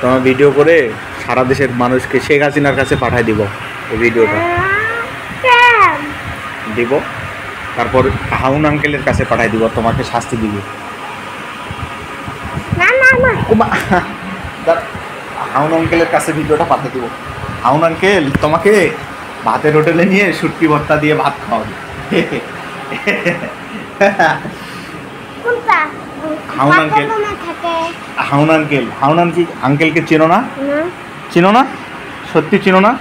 তোমার ভিডিও করে সারা দেশের মানুষকে শেখ হাসিনার কাছে পাঠাই দিব এই ভিডিওটা দিব। তারপর হাউন আঙ্কেলের কাছে পাঠাই দিব, তোমাকে শাস্তি দিবে। হাউন আঙ্কেলের কাছে ভিডিওটা পাঠিয়ে দিব। হাউন আঙ্কেল তোমাকে ভাতের হোটেলে নিয়ে শুটকি ভর্তা দিয়ে ভাত খাওয়াবে। হাউন আঙ্কেল, হাউন আঙ্কেলকে চেনো না? চিনো না? সত্যি চিনো না?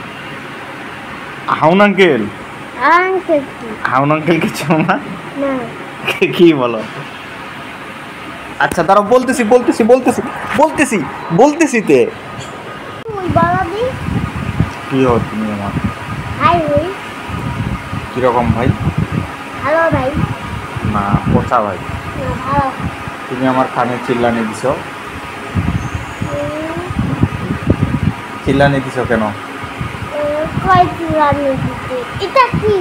হাউন আঙ্কেল, হাউন আঙ্কেলকে চেনো না? কি বলো? আচ্ছা দাঁড়াও, বলতেছি বলতেছি বলতেছি বলতেছি বলতেছি তে কি হো তুমি আমার? কিরকম ভাই? ভালো ভাই না পচা ভাই। তুমি আমার কানে চিল্লানি দিছ, চিল্লানি দিছ কেন? এটা কি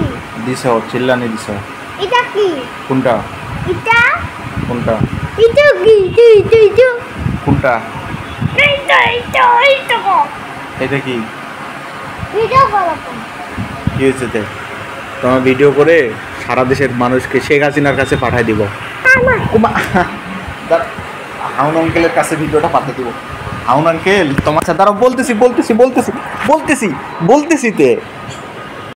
দিছ? চিল্লানি দিছ এটা কি? কোনটা? এটা কোনটা? এটা কি? এটা কোনটা? এটা এটা এটা এটা কি? এটা বলো কি হয়েছে? তোমার ভিডিও করে সারা দেশের মানুষকে শেখ হাসিনার কাছে পাঠাই দিব। হাউন আঙ্কেলের কাছে ভিডিওটা পাঠিয়ে দিব। হাউন আঙ্কেল তোমার সাথে দাঁড়াও, বলতেছি বলতেছি বলতেছি বলতেছি বলতেছি তে